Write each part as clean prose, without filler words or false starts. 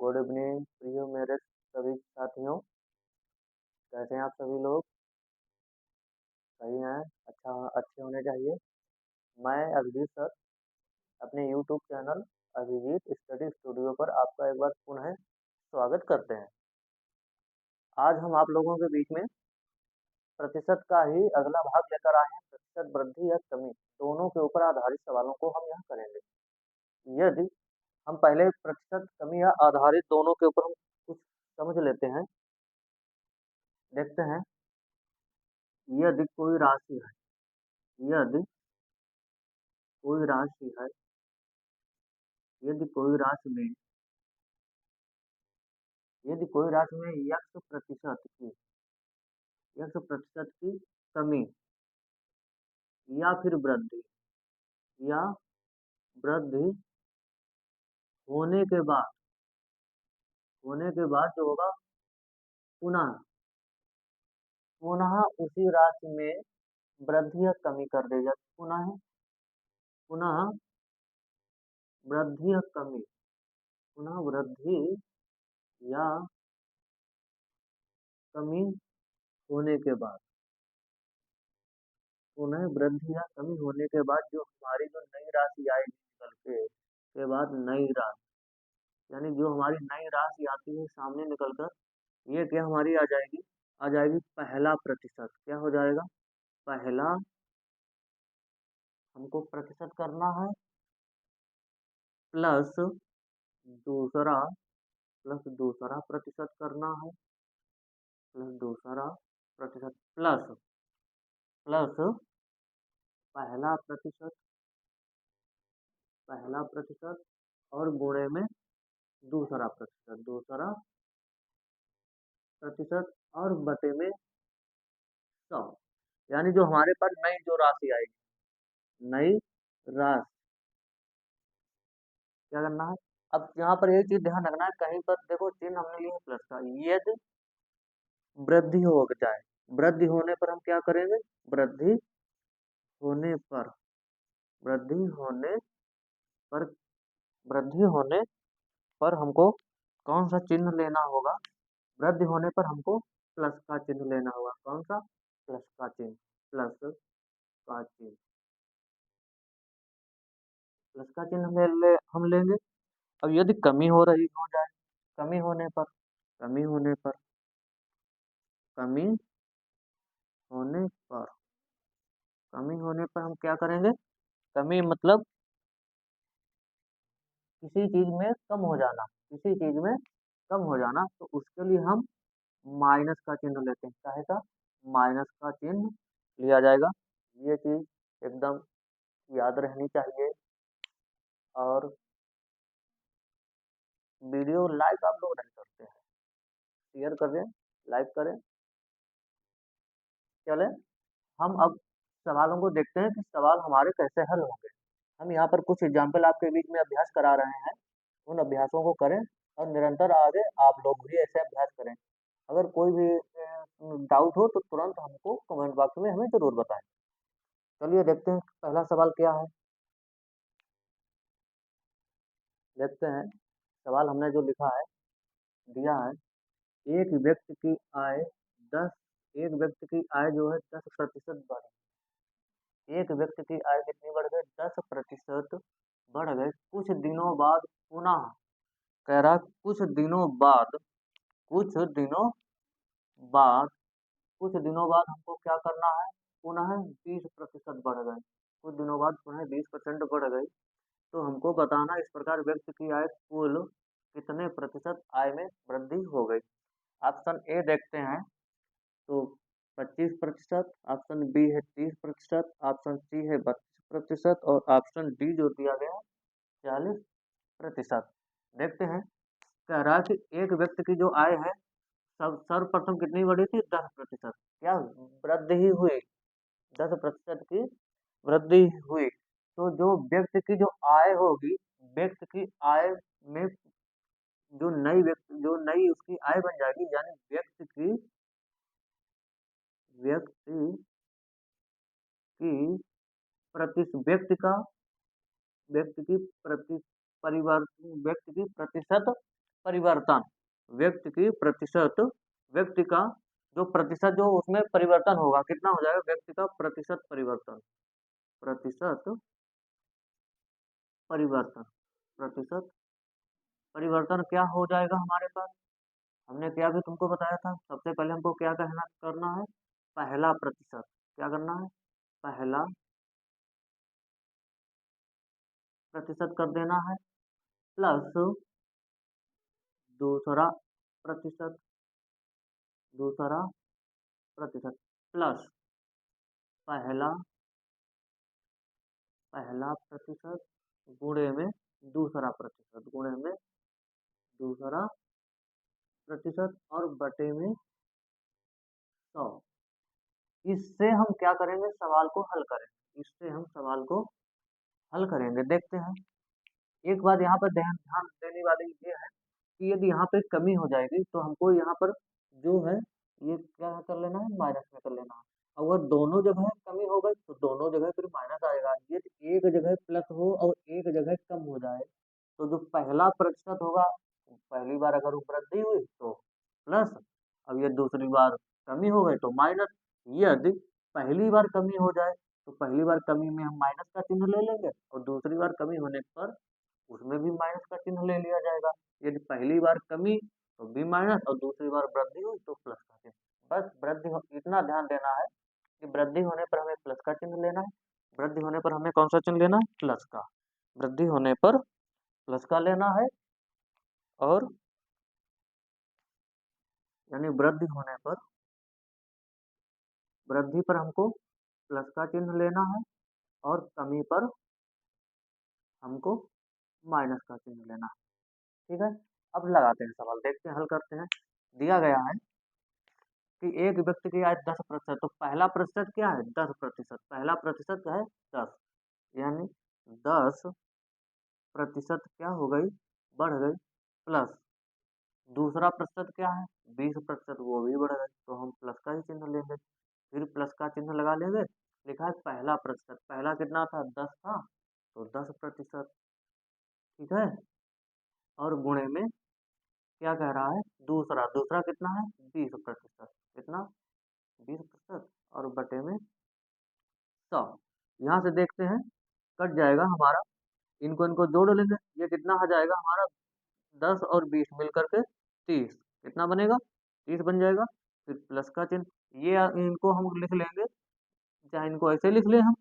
Good evening प्रियो मेरे सभी साथियों। कैसे हैं आप सभी लोग? सही हैं? अच्छा, अच्छे होने चाहिए। मैं अभिजीत सर अपने YouTube channel Abhijeet study studio पर आपका एक बार पुनः स्वागत करते हैं। आज हम आप लोगों के बीच में प्रतिशत का ही अगला भाग लेकर आए हैं। प्रतिशत वृद्धि या कमी दोनों के ऊपर आधारित सवालों को हम यहाँ करेंगे। यदि हम पहले प्रतिशत कमी या आधारित दोनों के ऊपर हम कुछ समझ लेते हैं, देखते हैं। यदि कोई राशि है, यदि कोई राशि है, यदि कोई राशि में यदि कोई राशि में x प्रतिशत की कमी या फिर वृद्धि या वृद्धि होने के बाद जो होगा, पुनः पुनः उसी राशि में वृद्धि या कमी कर दी जाए। पुनः पुनः वृद्धि या कमी, पुनः वृद्धि या कमी होने के बाद, पुनः वृद्धि या कमी होने के बाद जो हमारी जो नई राशि आएगी निकल के बाद नई राशि, यानी जो हमारी नई राशि आती है सामने निकलकर, ये क्या हमारी आ जाएगी पहला प्रतिशत। क्या हो जाएगा? पहला, हमको प्रतिशत करना है, प्लस दूसरा प्रतिशत करना है, प्लस दूसरा प्रतिशत, प्लस पहला प्रतिशत और गुणे में दूसरा प्रतिशत और बटे में 100। यानी जो हमारे पास नई जो राशि आएगी, नई राशि, क्या करना है? अब यहाँ पर एक चीज ध्यान रखना है, कहीं पर देखो चिन्ह हमने लिया प्लस का। यदि वृद्धि हो जाए, वृद्धि होने पर हम क्या करेंगे? वृद्धि होने पर वृद्धि होने पर वृद्धि होने पर हमको कौन सा चिन्ह लेना होगा? वृद्धि होने पर हमको प्लस का चिन्ह लेना होगा। कौन सा? प्लस का चिन्ह, प्लस का चिन्ह, प्लस का चिन्ह हम लेंगे। अब यदि कमी हो जाए, कमी होने पर कमी होने पर कमी होने पर कमी होने पर हम क्या करेंगे? कमी मतलब किसी चीज में कम हो जाना, किसी चीज में कम हो जाना, तो उसके लिए हम माइनस का चिन्ह लेते हैं। चाहे का माइनस का चिन्ह लिया जाएगा। ये चीज एकदम याद रहनी चाहिए। और वीडियो लाइक आप लोग नहीं करते हैं, शेयर करें, लाइक करें। चले, हम अब सवालों को देखते हैं कि सवाल हमारे कैसे हल होंगे। हम यहाँ पर कुछ एग्जाम्पल आपके बीच में अभ्यास करा रहे हैं, उन अभ्यासों को करें और निरंतर आगे आप लोग भी ऐसे अभ्यास करें। अगर कोई भी डाउट हो तो तुरंत हमको कमेंट बॉक्स में हमें जरूर बताएं। चलिए देखते हैं पहला सवाल क्या है। देखते हैं सवाल हमने जो लिखा है, दिया है, एक व्यक्ति की आय 10 एक व्यक्ति की आय जो है 10% बढ़ी। एक व्यक्ति की आय कितनी बढ़ गई? 10% बढ़ गए। कुछ दिनों बाद पुनः, कह रहा कुछ दिनों बाद कुछ दिनों बाद हमको क्या करना है? पुनः 20% बढ़ गए। कुछ दिनों बाद पुनः 20% बढ़ गई, तो हमको बताना इस प्रकार व्यक्ति की आय कुल कितने प्रतिशत आय में वृद्धि हो गई। ऑप्शन ए देखते हैं तो 25%, ऑप्शन बी है 30%, ऑप्शन सी है 32% और ऑप्शन डी जो दिया गया 40%। देखते हैं, कह रहा है कि एक व्यक्ति की जो आय है सब सर्वप्रथम कितनी बढ़ी थी? 10%। क्या वृद्धि ही हुई? 10% की वृद्धि हुई। तो जो व्यक्ति की जो आय होगी, व्यक्ति की आय में जो नई उसकी आय बन जाएगी, यानी व्यक्ति की व्यक्ति का व्यक्ति की प्रति परिवर्तन व्यक्ति की प्रतिशत परिवर्तन, व्यक्ति की प्रतिशत, व्यक्ति का जो प्रतिशत जो उसमें परिवर्तन होगा कितना हो जाएगा, व्यक्ति का प्रतिशत परिवर्तन, प्रतिशत परिवर्तन, प्रतिशत परिवर्तन क्या हो जाएगा हमारे पास। हमने क्या भी तुमको बताया था, सबसे पहले हमको क्या कहना करना है, पहला प्रतिशत, क्या करना है, पहला प्रतिशत कर देना है, प्लस दूसरा प्रतिशत, दूसरा प्रतिशत प्लस पहला, पहला प्रतिशत गुणे में दूसरा प्रतिशत, गुणे में दूसरा प्रतिशत और बटे में 100। इससे हम क्या करेंगे, सवाल को हल करेंगे, इससे हम सवाल को हल करेंगे। देखते हैं, एक बात यहाँ पर ध्यान ध्यान देने वाली ये है कि यदि यहाँ पे कमी हो जाएगी तो हमको यहाँ पर जो है ये क्या कर लेना है, माइनस में कर लेना है। अगर दोनों जगह कमी हो गई तो दोनों जगह फिर माइनस आएगा। ये एक जगह प्लस हो और एक जगह कम हो जाए तो जो पहला प्रतिशत होगा, पहली बार अगर वो वृद्धि हुई तो प्लस, अब ये दूसरी बार कमी हो गई तो माइनस। यदि पहली बार कमी हो जाए तो पहली बार कमी में हम माइनस का चिन्ह ले लेंगे और दूसरी बार कमी होने पर उसमें भी माइनस का चिन्ह ले लिया जाएगा। यदि पहली बार कमी तो बी माइनस और दूसरी बार वृद्धि हुई तो प्लस का चिन्ह। बस इतना ध्यान देना है कि वृद्धि होने पर हमें प्लस का चिन्ह लेना है, वृद्धि होने पर हमें कौन सा चिन्ह लेना है, प्लस का, वृद्धि होने पर प्लस का लेना है। और यानी वृद्धि होने पर, वृद्धि पर हमको प्लस का चिन्ह लेना है और कमी पर हमको माइनस का चिन्ह लेना है। ठीक है, अब लगाते हैं सवाल, देखते हैं, हल करते हैं। दिया गया है कि एक व्यक्ति की आय 10%, तो पहला प्रतिशत क्या है, 10%, पहला प्रतिशत क्या है 10, यानी 10% क्या हो गई, बढ़ गई, प्लस दूसरा प्रतिशत क्या है 20%, वो भी बढ़ गई, तो हम प्लस का ही चिन्ह लेंगे, फिर प्लस का चिन्ह लगा लेंगे। लिखा है पहला प्रतिशत, पहला कितना था 10 था तो 10%, ठीक है, और गुणे में क्या कह रहा है, दूसरा, दूसरा कितना है 20%, कितना 20% और बटे में 100। यहाँ से देखते हैं कट जाएगा हमारा, इनको इनको जोड़ लेंगे, ये कितना आ जाएगा हमारा 10 और 20 मिल करके 30, कितना बनेगा 30 बन जाएगा। फिर प्लस का चिन्ह, ये इनको हम लिख लेंगे, चाहे इनको ऐसे लिख ले हम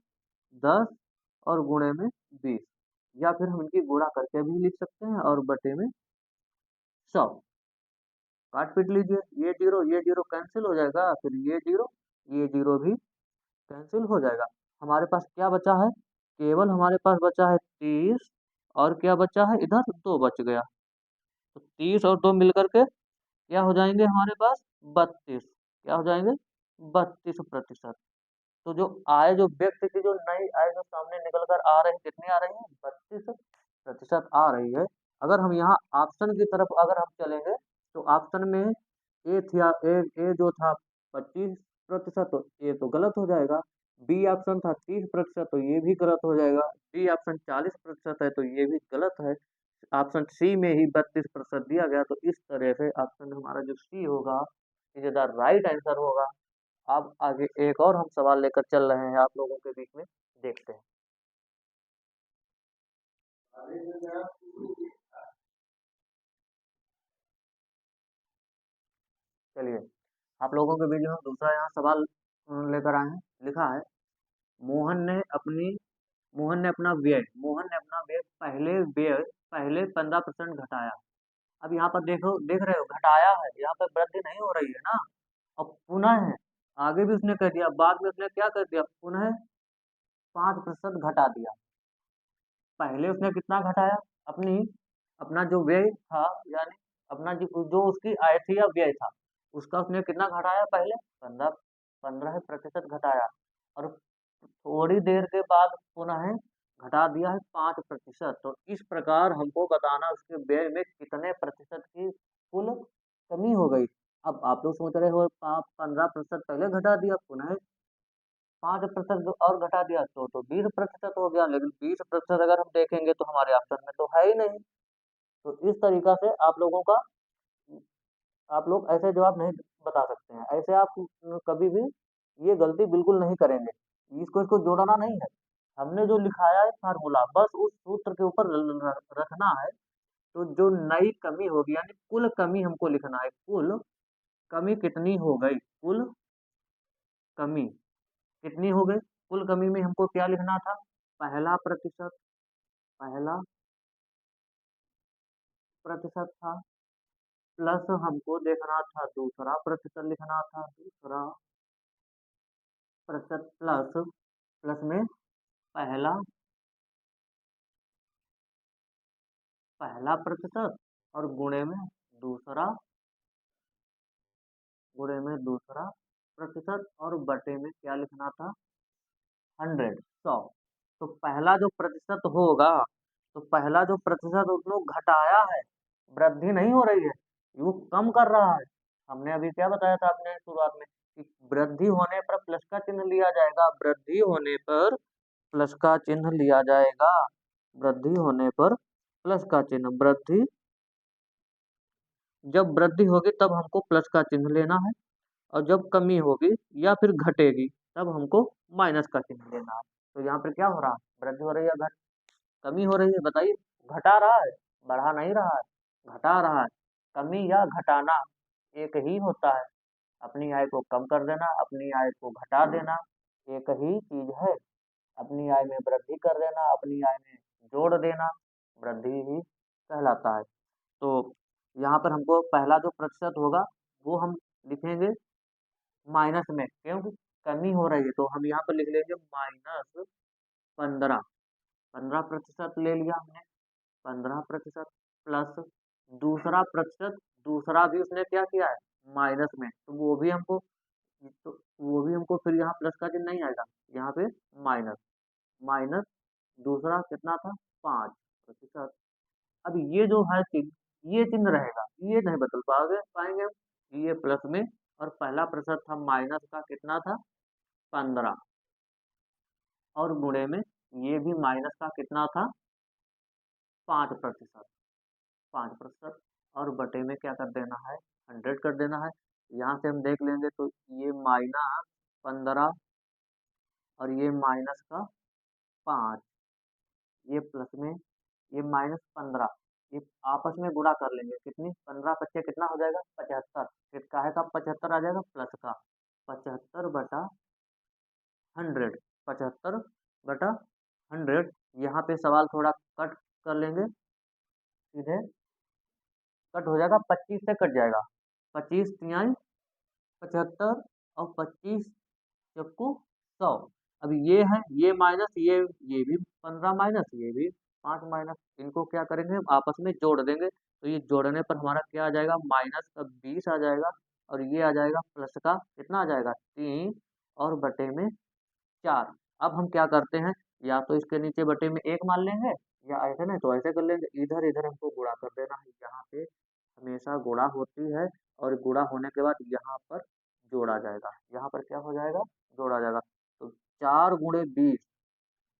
10 और गुणे में 20, या फिर हम इनकी गुणा करके भी लिख सकते हैं और बटे में 100। काट पीट लीजिए, ये जीरो कैंसिल हो जाएगा, फिर ये जीरो भी कैंसिल हो जाएगा। हमारे पास क्या बचा है, केवल हमारे पास बचा है 30, और क्या बचा है इधर 2 बच गया, तो 30 और 2 मिलकर के क्या हो जाएंगे हमारे पास 32, क्या हो जाएंगे 32%। तो जो आय, जो व्यक्ति की जो नई आय जो सामने निकल कर आ रही, कितनी आ रही है 32% आ रही है। अगर हम यहाँ ऑप्शन की तरफ अगर हम चलेंगे तो ऑप्शन में ए जो था 25%, तो ए तो गलत हो जाएगा। बी ऑप्शन था 30%, तो ये भी गलत हो जाएगा। डी ऑप्शन 40% है तो ये भी गलत है। ऑप्शन सी में ही 32% दिया गया, तो इस तरह से ऑप्शन हमारा जो सी होगा इज द राइट आंसर होगा। अब आगे एक और हम सवाल लेकर चल रहे हैं आप लोगों के बीच में, देखते हैं। चलिए, आप लोगों के बीच में हम दूसरा यहाँ सवाल लेकर आए हैं। लिखा है, मोहन ने अपनी मोहन ने अपना व्यय पहले 15% घटाया। अब यहाँ पर देखो, देख रहे हो घटाया है, यहाँ पर वृद्धि नहीं हो रही है ना। अब पुनः है, आगे भी उसने कह दिया, बाद में उसने क्या कर दिया, पुनः 5% घटा दिया। पहले उसने कितना घटाया, अपनी अपना जो व्यय था, यानी अपना जो जो उसकी आय थी या व्यय था, उसका उसने कितना घटाया, पहले 15% घटाया, और थोड़ी देर के बाद पुनः घटा दिया है 5%। तो इस प्रकार हमको बताना उसके व्यय में कितने प्रतिशत की कुल कमी हो गई। अब आप लोग सोच रहे हो 15% पहले घटा दिया, पुनः 5% और घटा दिया तो 20% हो गया, लेकिन 20% अगर हम देखेंगे तो हमारे ऑप्शन में तो है ही नहीं। तो इस तरीका से आप लोग ऐसे जवाब नहीं बता सकते हैं। ऐसे आप कभी भी ये गलती बिल्कुल नहीं करेंगे। इसको इसको जोड़ना नहीं है। हमने जो लिखाया है फार्मूला, बस उस सूत्र के ऊपर रखना है। तो जो नई कमी होगी, यानी कुल कमी हमको लिखना है। कुल कमी कितनी हो गई, कुल कमी कितनी हो गई। कुल कमी में हमको क्या लिखना था, पहला प्रतिशत, पहला प्रतिशत था, प्लस हमको देखना था दूसरा प्रतिशत लिखना था, दूसरा प्रतिशत प्लस, प्लस में पहला, पहला प्रतिशत और दूसरा गुणे में दूसरा प्रतिशत और बटे में क्या लिखना था, 100, 100। तो पहला जो प्रतिशत होगा, तो पहला जो प्रतिशत उसने घटाया है, वृद्धि नहीं हो रही है, वो कम कर रहा है। हमने अभी क्या बताया था आपने शुरुआत में कि वृद्धि होने पर प्लस का चिन्ह लिया जाएगा, वृद्धि होने पर प्लस का चिन्ह लिया जाएगा, वृद्धि होने पर प्लस का चिन्ह, वृद्धि जब वृद्धि होगी तब हमको प्लस का चिन्ह लेना है, और जब कमी होगी या फिर घटेगी तब हमको माइनस का चिन्ह लेना है। तो यहाँ पर क्या हो रहा है, वृद्धि हो रही है, कमी हो रही है, बताइए। घटा रहा है, बढ़ा नहीं रहा है, घटा रहा है। कमी या घटाना एक ही होता है। अपनी आय को कम कर देना, अपनी आय को घटा देना, एक ही चीज है। अपनी आय में वृद्धि कर देना, अपनी आय में जोड़ देना, वृद्धि ही कहलाता है। तो यहाँ पर हमको पहला जो प्रतिशत होगा वो हम लिखेंगे माइनस में, क्योंकि कमी हो रही है। तो हम यहाँ पर लिख लेंगे -15, 15% ले लिया हमने, 15% प्लस दूसरा प्रतिशत, दूसरा भी उसने क्या किया है, माइनस में, तो वो भी हमको फिर यहाँ प्लस का चिन्ह नहीं आएगा, यहाँ पे माइनस, माइनस दूसरा कितना था, 5%। अब ये जो है चिन्ह, ये चिन्ह रहेगा, ये नहीं बदल पाएंगे हम। ये प्लस में, और पहला प्रतिशत था माइनस का, कितना था, 15, और गुणे में ये भी माइनस का कितना था, 5%, 5%, और बटे में क्या कर देना है, 100 कर देना है। यहाँ से हम देख लेंगे तो ये -15 और ये -5, ये प्लस में, ये -15, ये आपस में गुणा कर लेंगे, कितनी, 15 पच्चे कितना हो जाएगा, 75। फिर काहे का 75 आ जाएगा, प्लस का 75/100, 75/100। यहाँ पे सवाल थोड़ा कट कर लेंगे, सीधे कट हो जाएगा, 25 से कट जाएगा, 25 तिहाई 75, और 25 चक्कू 100। अब ये है, ये माइनस, ये भी 15 माइनस, ये भी 5 माइनस, इनको क्या करेंगे, आपस में जोड़ देंगे। तो ये जोड़ने पर हमारा क्या आ जाएगा, -20 आ जाएगा, और ये आ जाएगा प्लस का कितना आ जाएगा, 3, और बटे में 4। अब हम क्या करते हैं, या तो इसके नीचे बटे में 1 मान लेंगे, या ऐसे नहीं तो ऐसे कर लेंगे, इधर इधर हमको गुणा कर देना है। यहाँ पे हमेशा गुणा होती है, और गुणा होने के बाद यहाँ पर जोड़ा जाएगा, यहाँ पर क्या हो जाएगा, जोड़ा जाएगा। तो 4 × 20,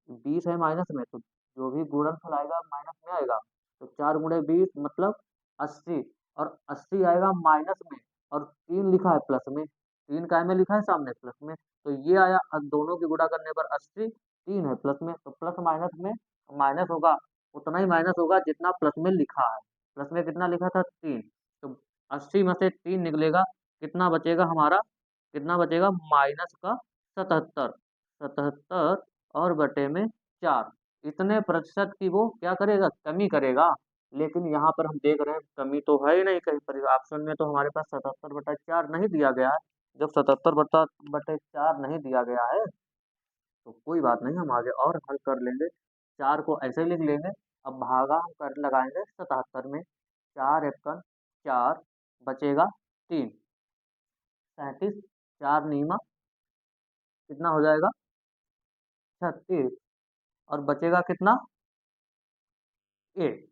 20 है माइनस में, तो जो भी गुणनफल आएगा माइनस में आएगा। तो 4 × 20 मतलब 80, और 80 आएगा माइनस में, और 3 लिखा है प्लस में, 3 काय में लिखा है, सामने प्लस में। तो ये आया, दोनों की गुणा करने पर 80, 3 है प्लस में, तो प्लस माइनस में माइनस होगा, उतना ही माइनस होगा जितना प्लस में लिखा है। प्लस में कितना लिखा था, 3, तो 80 में से 3 निकलेगा, कितना बचेगा हमारा, कितना बचेगा, -77, 77, और बटे में 4। इतने प्रतिशत की वो क्या करेगा, कमी करेगा। लेकिन यहाँ पर हम देख रहे हैं कमी तो है ही नहीं कहीं पर, ऑप्शन में तो हमारे पास 77/4 नहीं दिया गया है। जब 77/4 नहीं दिया गया है, तो कोई बात नहीं, हम आगे और हल कर लेंगे। 4 को ऐसे लिख लेंगे। अब भागा हम कर लगाएंगे 77 में, 4 एकम 4, बचेगा 3, 37, 4 नीमा कितना हो जाएगा, 36, और बचेगा कितना, 1,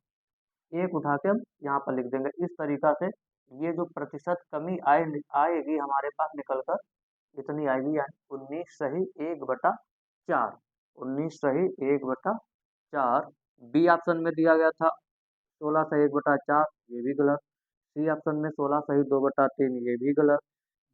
1 उठा के हम यहाँ पर लिख देंगे। इस तरीका से ये जो प्रतिशत कमी आएगी हमारे पास निकल कर, इतनी आएगी, यानी 19 सही 1/4, 19 सही 1/4। बी ऑप्शन में दिया गया था 16 सही 1/4, ये भी गलत। सी ऑप्शन में 16 सही 2/3, ये भी गलत।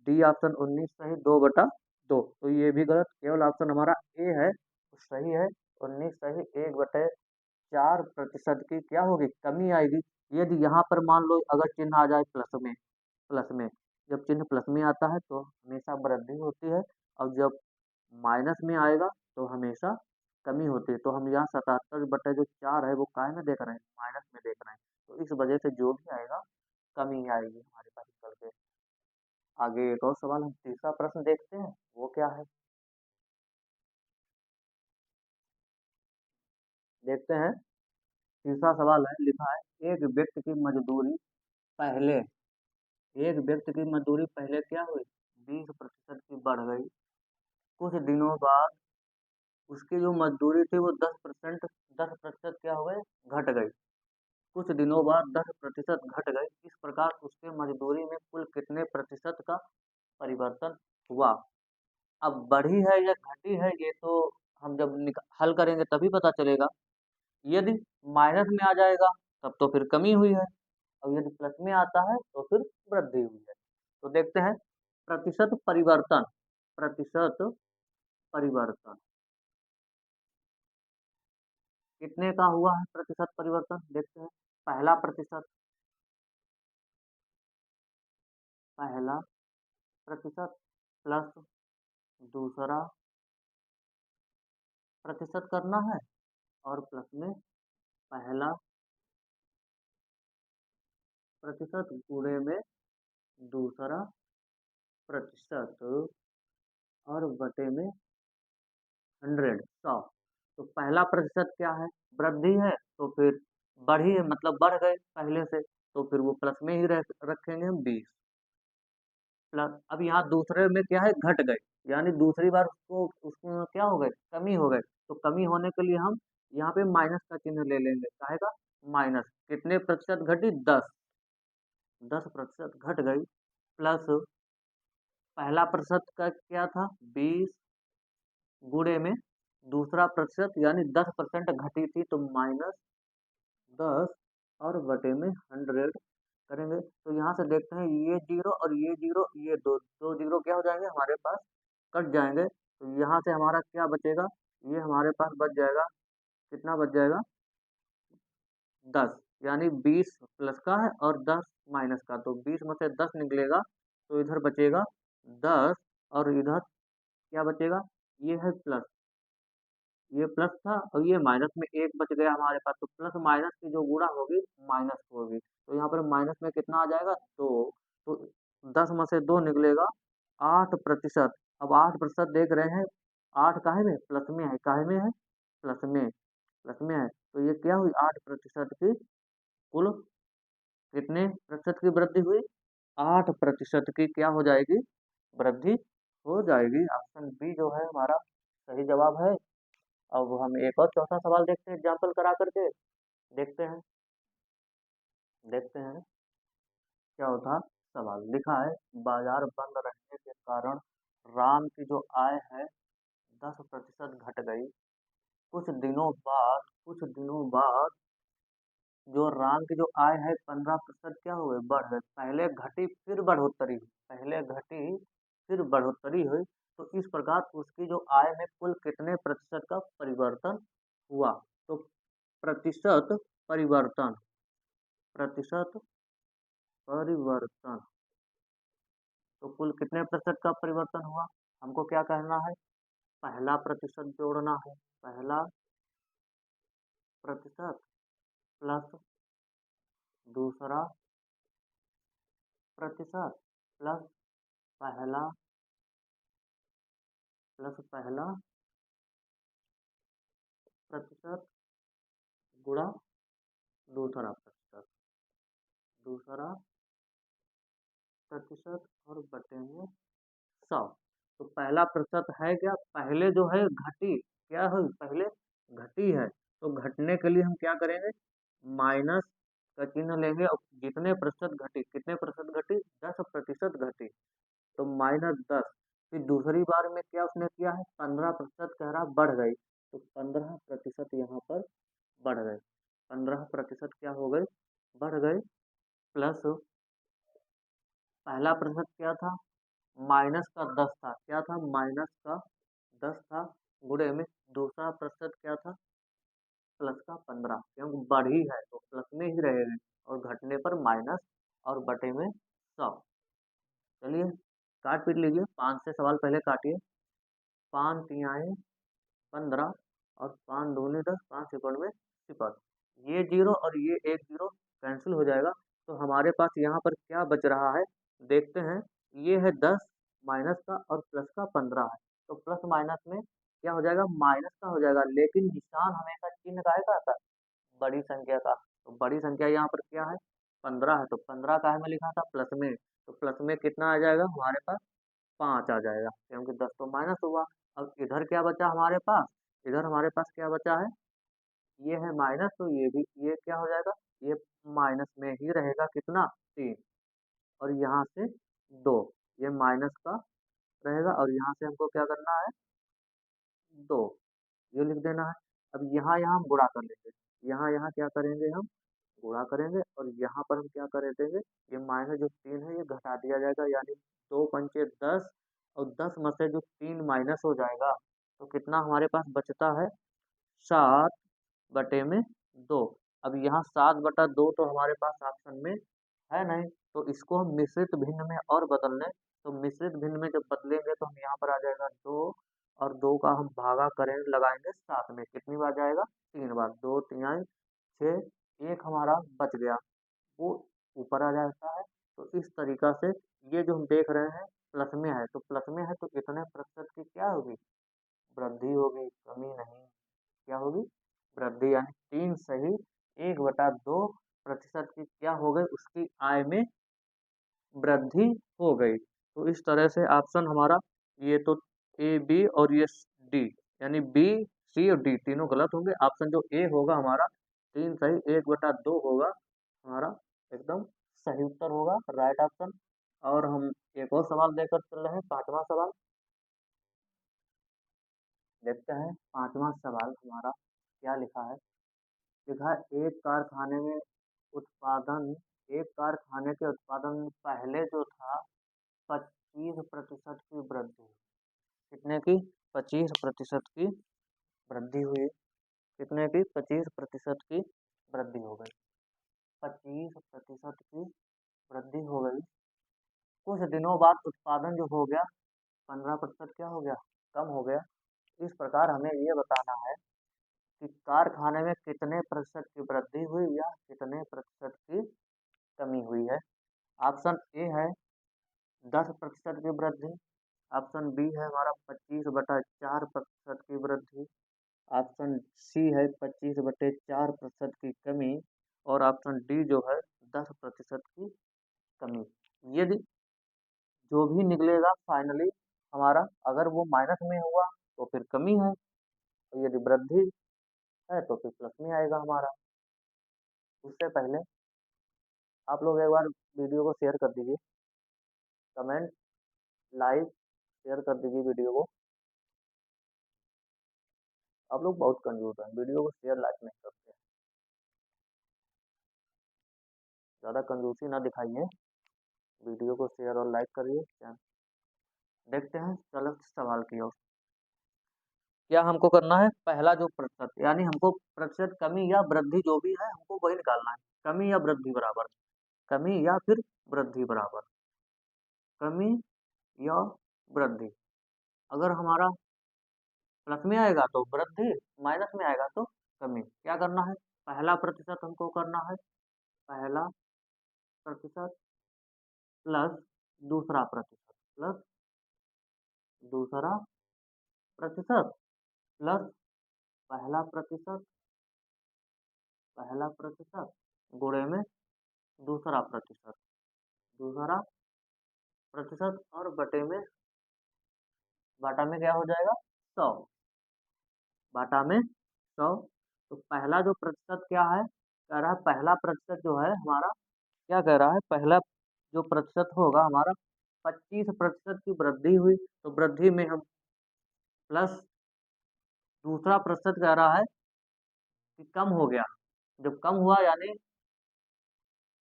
डी ऑप्शन 19 सही 2/2, तो ये भी गलत। केवल ऑप्शन हमारा ए है वो सही है। 19 सही 1/4% की क्या होगी, कमी आएगी। यदि यहाँ पर मान लो अगर चिन्ह आ जाए प्लस में, जब चिन्ह प्लस में आता है तो हमेशा वृद्धि होती है, और जब माइनस में आएगा तो हमेशा कमी होती है। तो हम यहाँ 77/4 है वो काय में देख रहे हैं, माइनस में देख रहे हैं। तो इस वजह से जो भी आएगा कमी आएगी हमारे पास निकल के। आगे एक और सवाल, हम तीसरा प्रश्न देखते हैं, वो क्या है देखते हैं। तीसरा सवाल है, लिखा है एक व्यक्ति की मजदूरी पहले एक व्यक्ति की मजदूरी पहले क्या हुई, 20% की बढ़ गई। कुछ दिनों बाद उसकी जो मजदूरी थी वो 10% क्या हो गए, घट गई। कुछ दिनों बाद 10% घट गई। इस प्रकार उसके मजदूरी में कुल कितने प्रतिशत का परिवर्तन हुआ। अब बढ़ी है या घटी है ये तो हम जब हल करेंगे तभी पता चलेगा। यदि माइनस में आ जाएगा तब तो फिर कमी हुई है, और यदि प्लस में आता है तो फिर वृद्धि हुई है। तो देखते हैं प्रतिशत परिवर्तन कितने का हुआ है, प्रतिशत परिवर्तन देखते हैं। पहला प्रतिशत पहला प्रतिशत प्लस दूसरा प्रतिशत करना है, और प्लस में पहला प्रतिशत गुणे में दूसरा प्रतिशत, और बटे में 100। तो पहला प्रतिशत क्या है, वृद्धि है, तो फिर बढ़ी है मतलब बढ़ गए पहले से, तो फिर वो प्लस में ही रखेंगे हम 20 प्लस। अब यहाँ दूसरे में क्या है, घट गए, यानी दूसरी बार उसको उसमें क्या हो गए, कमी हो गए। तो कमी होने के लिए हम यहाँ पे माइनस का चिन्ह ले लेंगे, कहेगा माइनस। कितने प्रतिशत घटी, 10% घट गई, प्लस पहला प्रतिशत का क्या था, 20 गुणे में दूसरा प्रतिशत, यानी 10% घटी थी तो -10, और बटे में 100 करेंगे। तो यहाँ से देखते हैं ये जीरो और ये जीरो, ये दो दो जीरो क्या हो जाएंगे हमारे पास, कट जाएंगे। तो यहाँ से हमारा क्या बचेगा, ये हमारे पास बच जाएगा, कितना बच जाएगा, 10। यानी 20 प्लस का है और 10 माइनस का, तो 20 में से 10 निकलेगा, तो इधर बचेगा 10, और इधर क्या बचेगा, ये है प्लस, ये प्लस था और ये माइनस में एक बच गया हमारे पास। तो प्लस माइनस की जो गुणा होगी माइनस होगी, तो यहाँ पर माइनस में कितना आ जाएगा, 2। तो 10 में से 2 निकलेगा 8%। अब 8% देख रहे हैं, 8 काहे में, प्लस में है, काहे में है, प्लस में है। तो ये क्या हुई, 8% की कुल कितने प्रतिशत की वृद्धि हुई, 8% की क्या हो जाएगी, वृद्धि हो जाएगी। ऑप्शन बी जो है हमारा सही जवाब है। अब हम एक और चौथा सवाल देखते हैं एग्जाम्पल करा करके, देखते हैं देखते हैं क्या होता। सवाल लिखा है, बाजार बंद रहने के कारण राम की जो आय है 10% घट गई। कुछ दिनों बाद जो राम की जो आय है 15% क्या हो गई, बढ़ गई। पहले घटी फिर बढ़ोतरी हुई, पहले घटी फिर बढ़ोतरी हुई। तो इस प्रकार उसकी जो आय में कुल कितने प्रतिशत का परिवर्तन हुआ। तो प्रतिशत परिवर्तन प्रतिशत परिवर्तन तो कुल कितने प्रतिशत का परिवर्तन हुआ, हमको क्या कहना है, पहला प्रतिशत जोड़ना है, पहला प्रतिशत प्लस दूसरा प्रतिशत प्लस पहला पहला प्रतिशत गुणा दूसरा प्रतिशत, दूसरा प्रतिशत, और बटे में 100। तो पहला प्रतिशत है क्या, पहले जो है घटी, क्या हुई, पहले घटी है, तो घटने के लिए हम क्या करेंगे, माइनस का चिन्ह लेंगे, और जितने प्रतिशत घटी, कितने प्रतिशत घटी, 10% घटी, तो -10। फिर दूसरी बार में क्या उसने किया है, 15% कह रहा बढ़ गई, तो 15% यहाँ पर बढ़ गए, 15% क्या हो गए, बढ़ गए, प्लस पहला प्रतिशत क्या था, माइनस का 10 था, क्या था, माइनस का 10 था, गुणे में दूसरा प्रतिशत क्या था, प्लस का 15, क्योंकि बढ़ी है तो प्लस में ही रहेगी, और घटने पर माइनस, और बटे में 100। चलिए काट पीट लीजिए, 5 से सवाल पहले काटिए। 5 तिहाई 15 और 5 दूनी 10, 5 सेकंड में 0। ये जीरो और ये एक जीरो कैंसिल हो जाएगा, तो हमारे पास यहाँ पर क्या बच रहा है, देखते हैं। ये है 10 माइनस का और प्लस का 15 है, तो प्लस माइनस में क्या हो जाएगा, माइनस का हो जाएगा, लेकिन निशान हमेशा चिन्ह का आता है, बड़ी संख्या का। तो बड़ी संख्या यहाँ पर क्या है, 15 है, तो 15 का है मैं लिखा था प्लस में, तो प्लस में कितना आ जाएगा हमारे पास, 5 आ जाएगा, क्योंकि 10 तो माइनस हुआ। अब इधर क्या बचा हमारे पास, इधर हमारे पास क्या बचा है, ये है माइनस, तो ये भी, ये क्या हो जाएगा, ये माइनस में ही रहेगा, कितना, 3, और यहाँ से 2, ये माइनस का रहेगा, और यहाँ से हमको क्या करना है, 2, ये लिख देना है। अब यहाँ यहाँ हम गुणा कर लेंगे, यहाँ यहाँ क्या करेंगे, हम गुणा करेंगे, और यहाँ पर हम क्या कर देंगे, ये माइनस जो 3 है ये घटा दिया जाएगा, यानी 2 पंचे 10, और 10 में से जो 3 माइनस हो जाएगा, तो कितना हमारे पास बचता है, 7 बटे में 2। अब यहाँ 7 बटा 2 तो हमारे पास ऑप्शन में है नहीं, तो इसको हम मिश्रित भिन्न में और बदल लें, तो मिश्रित भिन्न में जब बदलेंगे तो हम यहाँ पर आ जाएगा 2, और 2 का हम भागा करें लगाएंगे 7 में, कितनी बार जाएगा, 3 बार, 2 तिहाई 6, एक हमारा बच गया, वो ऊपर आ जाता है। तो इस तरीका से ये जो हम देख रहे हैं प्लस में है, तो प्लस में है तो इतने प्रतिशत की क्या होगी, वृद्धि होगी, कमी नहीं। क्या होगी, वृद्धि, यानी 3 सही 1/2 प्रतिशत की क्या हो गई, उसकी आय में वृद्धि हो गई। तो इस तरह से ऑप्शन हमारा, ये तो ए बी और ये डी, यानी बी सी और डी तीनों गलत होंगे, ऑप्शन जो ए होगा हमारा 3 सही 1/2 होगा हमारा, एकदम सही उत्तर होगा, राइट ऑप्शन। और हम एक और सवाल देकर चल रहे हैं, 5वां सवाल देखते हैं। 5वां सवाल हमारा क्या लिखा है, लिखा है एक कारखाने में उत्पादन, एक कारखाने के उत्पादन में पहले जो था 25% की वृद्धि, कितने की, 25% की वृद्धि हुई, कितने की, 25% की वृद्धि हो गई, 25% की वृद्धि हो गई। कुछ दिनों बाद उत्पादन जो हो गया 15% क्या हो गया, कम हो गया। इस प्रकार हमें ये बताना है कि कारखाने में कितने प्रतिशत की वृद्धि हुई या कितने प्रतिशत की कमी हुई है। ऑप्शन ए है 10% की वृद्धि, ऑप्शन बी है हमारा 25/4% की वृद्धि, ऑप्शन सी है 25/4% की कमी, और ऑप्शन डी जो है 10% की कमी। यदि जो भी निकलेगा फाइनली हमारा, अगर वो माइनस में हुआ तो फिर कमी है, और यदि वृद्धि है तो फिर प्लस में आएगा हमारा। उससे पहले आप लोग एक बार वीडियो को शेयर कर दीजिए, कमेंट, लाइक, शेयर कर दीजिए वीडियो को। आप लोग बहुत कंफ्यूज हैं, वीडियो को शेयर लाइक नहीं करते, ज़्यादा कंजूसी ना दिखाइए, वीडियो को शेयर और लाइक करिए। देखते हैं चलो सवाल की ओर। क्या हमको करना है, पहला जो प्रतिशत, यानी हमको प्रतिशत कमी या वृद्धि जो भी है हमको वही निकालना है, कमी या वृद्धि बराबर, कमी या फिर वृद्धि बराबर, कमी या वृद्धि। अगर हमारा प्लस में आएगा तो वृद्धि, माइनस में आएगा तो कमी। क्या करना है, पहला प्रतिशत हमको करना है, पहला प्रतिशत प्लस दूसरा प्रतिशत, प्लस दूसरा प्रतिशत, प्लस पहला प्रतिशत, पहला प्रतिशत गुणे में दूसरा प्रतिशत, दूसरा प्रतिशत, और बटे में, बाटा में क्या हो जाएगा, 100, बाटा में 100। तो पहला जो प्रतिशत क्या है, कह रहा है पहला प्रतिशत जो है हमारा, क्या कह रहा है, पहला जो प्रतिशत होगा हमारा 25% की वृद्धि हुई, तो वृद्धि में हम प्लस दूसरा प्रतिशत कह रहा है कि कम हो गया, जब कम हुआ यानी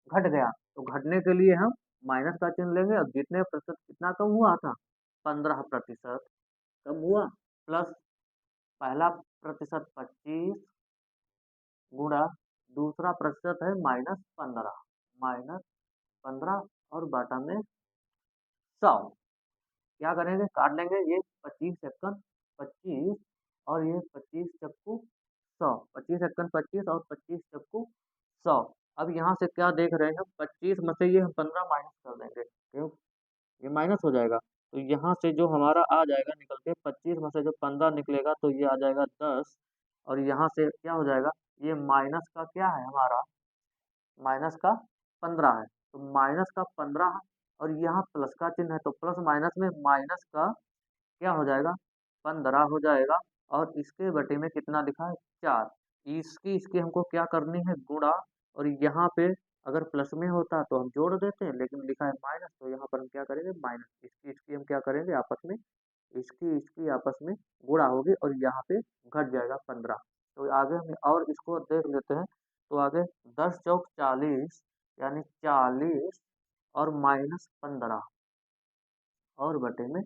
घट गया, तो घटने के लिए हम माइनस का चिन्ह लेंगे और जितने प्रतिशत कितना कम हुआ था, 15% कम हुआ, प्लस पहला प्रतिशत 25 गुणा दूसरा प्रतिशत है -15, -15 और बटा में 100। क्या करेंगे, काट लेंगे, ये 25 सेकंड 25 और ये 25 चक्कू 100, 25 सेकंड 25 और 25 चक्कू 100। अब यहाँ से क्या देख रहे हैं, 25 में से ये हम 15 माइनस कर देंगे, क्यों, ये माइनस हो जाएगा, तो यहाँ से जो हमारा आ जाएगा निकल के, 25 में से जो 15 निकलेगा तो ये आ जाएगा 10, और यहाँ से क्या हो जाएगा, ये माइनस का क्या है हमारा, माइनस का 15 है, तो माइनस का 15 और यहाँ प्लस का चिन्ह है, तो प्लस माइनस में माइनस का क्या हो जाएगा, 15 हो जाएगा, और इसके बटे में कितना लिखा है, 4। इसकी इसकी हमको क्या करनी है, गुणा, और यहाँ पे अगर प्लस में होता तो हम जोड़ देते हैं, लेकिन लिखा है माइनस, तो यहाँ पर हम क्या करेंगे, माइनस, इसकी इसकी हम क्या करेंगे आपस में, इसकी इसकी आपस में गुणा होगी, और यहाँ पे घट जाएगा 15। तो आगे हम और इसको देख लेते हैं, तो आगे 10 चौक 40, यानी 40 और -15 और बटे में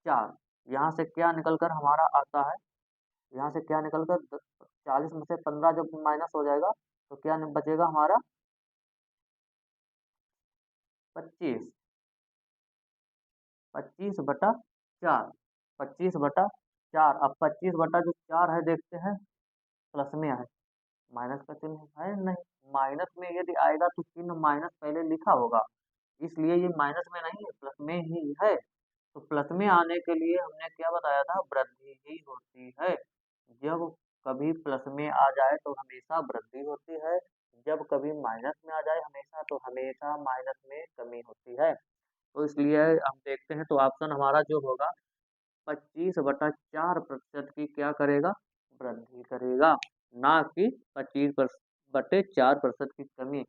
4। यहाँ से क्या निकल कर हमारा आता है, यहाँ से क्या निकल कर, 40 में से 15 जब माइनस हो जाएगा तो क्या बचेगा हमारा, 25, 25/4, 25/4। अब 25/4 है, देखते हैं प्लस में है, माइनस का चिन्ह है नहीं, माइनस में यदि आएगा तो चिन्ह माइनस पहले लिखा होगा, इसलिए ये माइनस में नहीं है, प्लस में ही है। तो प्लस में आने के लिए हमने क्या बताया था, वृद्धि ही होती है। जब कभी प्लस में आ जाए तो हमेशा वृद्धि होती है, जब कभी माइनस में आ जाए हमेशा, तो हमेशा माइनस में कमी होती है। तो इसलिए हम देखते हैं, तो ऑप्शन हमारा जो होगा, 25/4% की क्या करेगा, वृद्धि करेगा, ना कि 25/4% की कमी।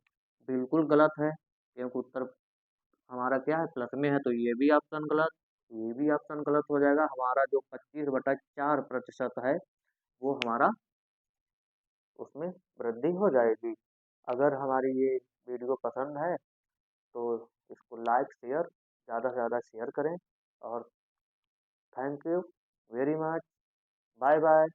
बिल्कुल गलत है, क्योंकि उत्तर हमारा क्या है, प्लस में है, तो ये भी ऑप्शन गलत, ये भी ऑप्शन गलत हो जाएगा। हमारा जो 25/4% है वो हमारा उसमें वृद्धि हो जाएगी। अगर हमारी ये वीडियो पसंद है तो इसको लाइक शेयर ज़्यादा से ज़्यादा शेयर करें, और thank you very much, bye bye.